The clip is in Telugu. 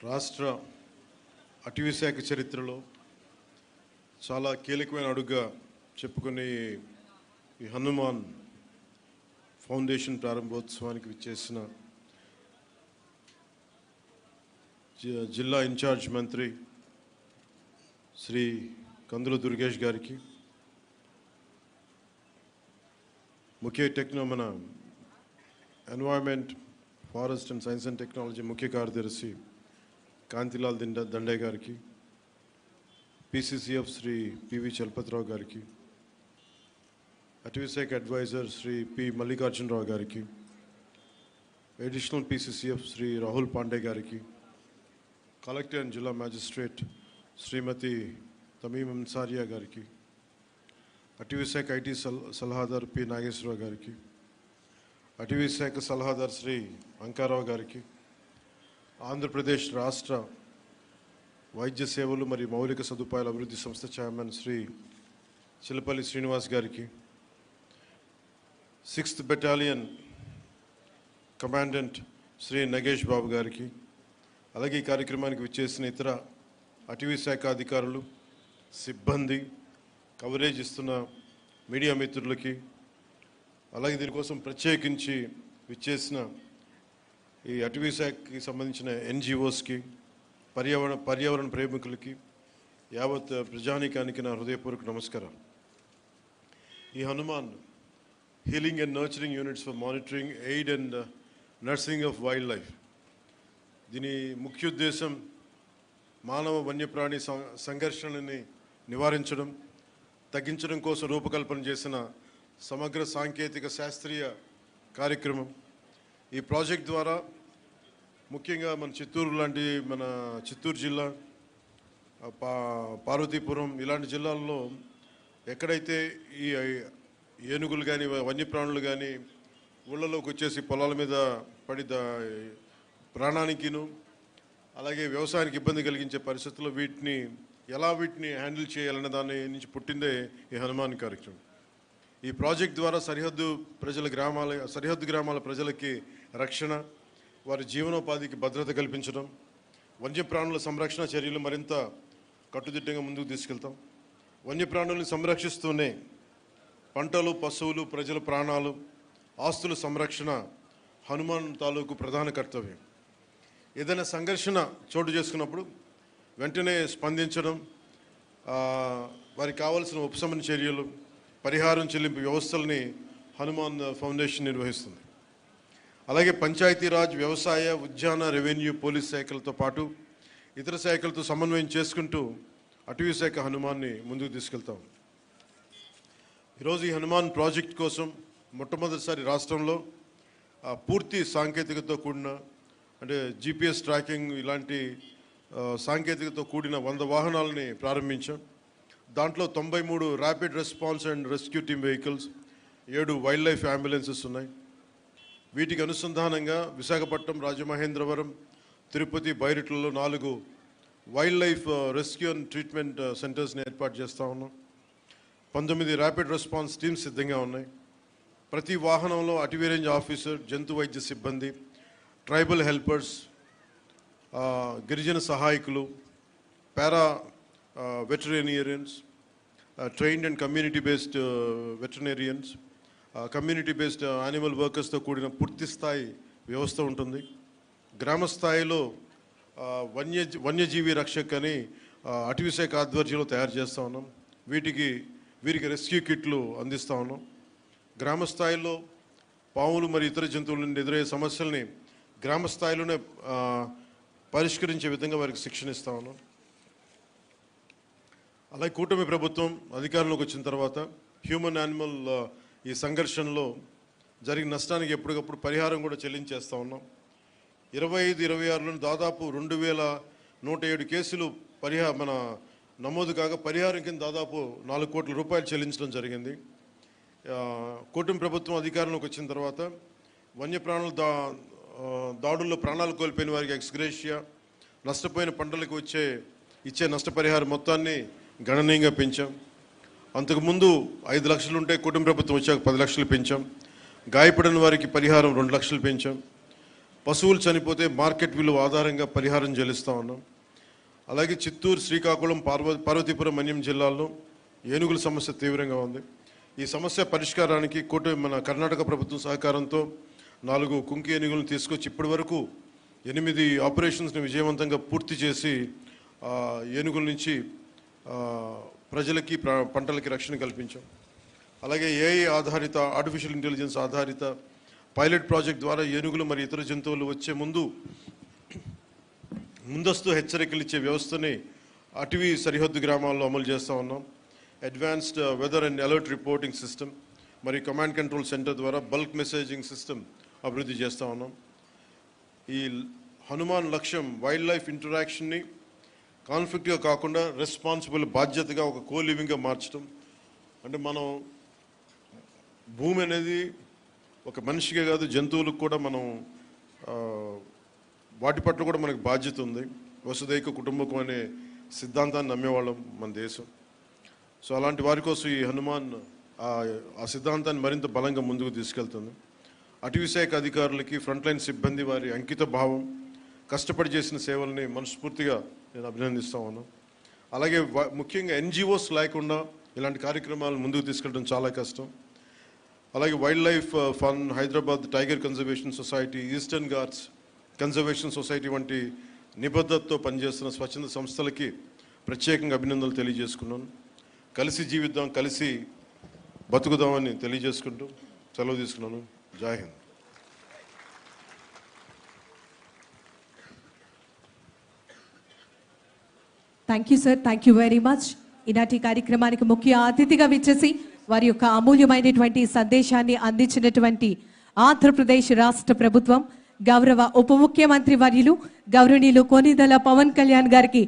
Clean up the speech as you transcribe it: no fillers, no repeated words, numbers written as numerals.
రాష్ట్ర అటవీ శాఖ చరిత్రలో చాలా కీలకమైన అడుగుగా చెప్పుకునే ఈ హనుమాన్ ఫౌండేషన్ ప్రారంభోత్సవానికి విచ్చేసిన జిల్లా ఇన్ఛార్జ్ మంత్రి శ్రీ కందుల దుర్గేష్ గారికి, మన environment, forest and science and technology ముఖ్య కార్యదర్శి కాంతిలాల్ దండే గారికి, PCCF శ్రీ PV చలపతిరావు గారికి, అటవీ శాఖ అడ్వైజర్ శ్రీ P మల్లికార్జునరావు గారికి, అడిషనల్ PCCF శ్రీ రాహుల్ పాండే గారికి, కలెక్టర్ అండ్ జిల్లా మ్యాజిస్ట్రేట్ శ్రీమతి తమీమ్ అన్సారియా గారికి, అటవీ శాఖ IT సలహాదారు P నాగేశ్వరరావు గారికి, అటవీ శాఖ సలహాదారు శ్రీ అంకారావు గారికి, ఆంధ్రప్రదేశ్ రాష్ట్ర వైద్య సేవలు మరియు మౌలిక సదుపాయాల అభివృద్ధి సంస్థ చైర్మన్ శ్రీ చిలపల్లి శ్రీనివాస్ గారికి, 6th battalion commandant Shri Nagesh Babu గారికి, అలాగే ఈ కార్యక్రమానికి విచ్చేసిన ఇతర అటవీ శాఖ అధికారులు, సిబ్బంది, కవరేజ్ ఇస్తున్న మీడియా మిత్రులకి, అలాగే దీనికోసం ప్రత్యేకించి విచ్చేసిన ఈ అటవీ శాఖకి సంబంధించిన NGOస్కి, పర్యావరణ ప్రేమికులకి, యావత్ ప్రజానీకానికి నా హృదయపూర్వక నమస్కారం. ఈ Hanuman healing and nurturing units for monitoring, aid and nursing of wild life, దీని ముఖ్య ఉద్దేశం మానవ వన్యప్రాణి సంఘర్షణని నివారించడం, తగ్గించడం కోసం రూపకల్పన చేసిన సమగ్ర సాంకేతిక శాస్త్రీయ కార్యక్రమం. ఈ ప్రాజెక్ట్ ద్వారా ముఖ్యంగా మన చిత్తూరు జిల్లా, పార్వతీపురం ఇలాంటి జిల్లాల్లో ఎక్కడైతే ఈ ఏనుగులు కానీ వన్యప్రాణులు కానీ ఊళ్ళలోకి వచ్చేసి పొలాల మీద పడి ప్రాణానికిను అలాగే వ్యవసాయానికి ఇబ్బంది కలిగించే పరిస్థితుల్లో వీటిని హ్యాండిల్ చేయాలనే దాని నుంచి పుట్టిందే ఈ హనుమాన్ కార్యక్రమం. ఈ ప్రాజెక్ట్ ద్వారా సరిహద్దు గ్రామాల ప్రజలకి రక్షణ, వారి జీవనోపాధికి భద్రత కల్పించడం, వన్యప్రాణుల సంరక్షణ చర్యలు మరింత కట్టుదిట్టంగా ముందుకు తీసుకెళ్తాం. వన్యప్రాణుల్ని సంరక్షిస్తూనే పంటలు, పశువులు, ప్రజల ప్రాణాలు, ఆస్తుల సంరక్షణ హనుమాన్ తాలూకు ప్రధాన కర్తవ్యం. ఏదైనా సంఘర్షణ చోటు చేసుకున్నప్పుడు వెంటనే స్పందించడం, వారికి కావాల్సిన ఉపశమన చర్యలు, పరిహారం చెల్లింపు వ్యవస్థల్ని హనుమాన్ ఫౌండేషన్ నిర్వహిస్తుంది. అలాగే పంచాయతీరాజ్, వ్యవసాయ, ఉద్యాన, రెవెన్యూ, పోలీస్ శాఖలతో పాటు ఇతర శాఖలతో సమన్వయం చేసుకుంటూ అటవీ శాఖ హనుమాన్ని ముందుకు తీసుకెళ్తాం. ఈరోజు ఈ హనుమాన్ ప్రాజెక్ట్ కోసం మొట్టమొదటిసారి రాష్ట్రంలో పూర్తి సాంకేతికతో కూడిన, అంటే GPS ట్రాకింగ్ ఇలాంటి సాంకేతికతో కూడిన 100 వాహనాలని ప్రారంభించాం. దాంట్లో 93 rapid response and rescue team vehicles, 7 wildlife ambulances ఉన్నాయి. వీటికి అనుసంధానంగా విశాఖపట్నం, రాజమహేంద్రవరం, తిరుపతి, బైరిట్లలో 4 wildlife rescue and treatment సెంటర్స్ని ఏర్పాటు చేస్తూ ఉన్నాం. 19 ర్యాపిడ్ రెస్పాన్స్ టీమ్స్ సిద్ధంగా ఉన్నాయి. ప్రతి వాహనంలో అటవీ రేంజ్ ఆఫీసర్, జంతు వైద్య సిబ్బంది, ట్రైబల్ హెల్పర్స్, గిరిజన సహాయకులు, para veterinarians, trained and community based veterinarians, community based animal వర్కర్స్తో కూడిన పూర్తి స్థాయి వ్యవస్థ ఉంటుంది. గ్రామ స్థాయిలో వన్యజీవి రక్షక్ అని అటవీ శాఖ ఆధ్వర్యంలో తయారు చేస్తూ ఉన్నాం. వీరికి రెస్క్యూ కిట్లు అందిస్తూ ఉన్నాం. గ్రామ స్థాయిలో పాములు మరియు ఇతర జంతువుల నుండి ఎదురయ్యే సమస్యల్ని గ్రామ స్థాయిలోనే పరిష్కరించే విధంగా వారికి శిక్షణ ఇస్తా ఉన్నాం. అలాగే కూటమి ప్రభుత్వం అధికారంలోకి వచ్చిన తర్వాత హ్యూమన్ యానిమల్ ఈ సంఘర్షణలో జరిగిన నష్టానికి ఎప్పటికప్పుడు పరిహారం కూడా చెల్లించేస్తూ ఉన్నాం. 25-26లో దాదాపు 2107 కేసులు నమోదు కాగా పరిహారం కింద దాదాపు 4 కోట్ల రూపాయలు చెల్లించడం జరిగింది. కూటమి ప్రభుత్వం అధికారంలోకి వచ్చిన తర్వాత వన్యప్రాణుల దాడుల్లో ప్రాణాలు కోల్పోయిన వారికి ఎక్స్గ్రేషియా, నష్టపోయిన పంటలకు ఇచ్చే నష్టపరిహారం మొత్తాన్ని గణనీయంగా పెంచాం. అంతకుముందు 5 లక్షలు ఉంటే కూటమి ప్రభుత్వం వచ్చాక 10 లక్షలు పెంచాం. గాయపడిన వారికి పరిహారం 2 లక్షలు పెంచాం. పశువులు చనిపోతే మార్కెట్ విలువ ఆధారంగా పరిహారం చెల్లిస్తూ ఉన్నాం. అలాగే చిత్తూరు, శ్రీకాకుళం, పార్వతీపురం, మన్యం జిల్లాల్లో ఏనుగుల సమస్య తీవ్రంగా ఉంది. ఈ సమస్య పరిష్కారానికి మన కర్ణాటక ప్రభుత్వం సహకారంతో 4 కుంకి ఏనుగులను తీసుకొచ్చి ఇప్పటి వరకు 8 ఆపరేషన్స్ని విజయవంతంగా పూర్తి చేసి ఏనుగుల నుంచి ప్రజలకి పంటలకి రక్షణ కల్పించాం. అలాగే ఏఐ ఆధారిత, ఆర్టిఫిషియల్ ఇంటెలిజెన్స్ ఆధారిత పైలట్ ప్రాజెక్ట్ ద్వారా ఏనుగులు మరియు ఇతర జంతువులు వచ్చే ముందస్తు హెచ్చరికలు ఇచ్చే వ్యవస్థని అటవీ సరిహద్దు గ్రామాల్లో అమలు చేస్తూ ఉన్నాం. Advanced weather and alert reporting system మరియు కమాండ్ కంట్రోల్ సెంటర్ ద్వారా బల్క్ మెసేజింగ్ సిస్టమ్ అభివృద్ధి చేస్తూ ఉన్నాం. ఈ హనుమాన్ లక్ష్యం వైల్డ్ లైఫ్ ఇంటరాక్షన్ని కాన్ఫ్లిక్ట్గా కాకుండా రెస్పాన్సిబుల్, బాధ్యతగా ఒక లివింగ్గా మార్చడం. అంటే మనం భూమి అనేది ఒక మనిషికే కాదు, జంతువులకు కూడా మనం వాటి పట్ల కూడా మనకు బాధ్యత ఉంది. వసుదైక కుటుంబకం అనే సిద్ధాంతాన్ని నమ్మేవాళ్ళం మన దేశం. సో అలాంటి వారి కోసం ఈ హనుమాన్ ఆ సిద్ధాంతాన్ని మరింత బలంగా ముందుకు తీసుకెళ్తుంది. అటవీ శాఖ అధికారులకి, ఫ్రంట్ లైన్ సిబ్బంది వారి అంకిత భావం, కష్టపడి చేసిన సేవల్ని మనస్ఫూర్తిగా నేను అభినందిస్తూ ఉన్నాను. అలాగే ముఖ్యంగా ఎన్జిఓస్ లేకుండా ఇలాంటి కార్యక్రమాలు ముందుకు తీసుకెళ్ళడం చాలా కష్టం. అలాగే wild life fund, Hyderabad tiger conservation society, eastern Ghats conservation society వంటి నిబద్ధతతో పనిచేస్తున్న స్వచ్ఛంద సంస్థలకి ప్రత్యేకంగా అభినందనలు తెలియజేసుకున్నాను. కలిసి జీవిద్దాం, కలిసి బతుకుదామని తెలియజేసుకుంటూ సెలవు తీసుకున్నాను. జై Hind. Thank you sir, thank you very much. ఈనాటి కార్యక్రమానికి ముఖ్య అతిథిగా విచ్చేసి వారి యొక్క అమూల్యమైనటువంటి సందేశాన్ని అందించినటువంటి ఆంధ్రప్రదేశ్ రాష్ట్ర ప్రభుత్వం గౌరవ ఉప ముఖ్యమంత్రి వర్యులు గౌరవనీయులు కొనిదెల పవన్ కళ్యాణ్ గారికి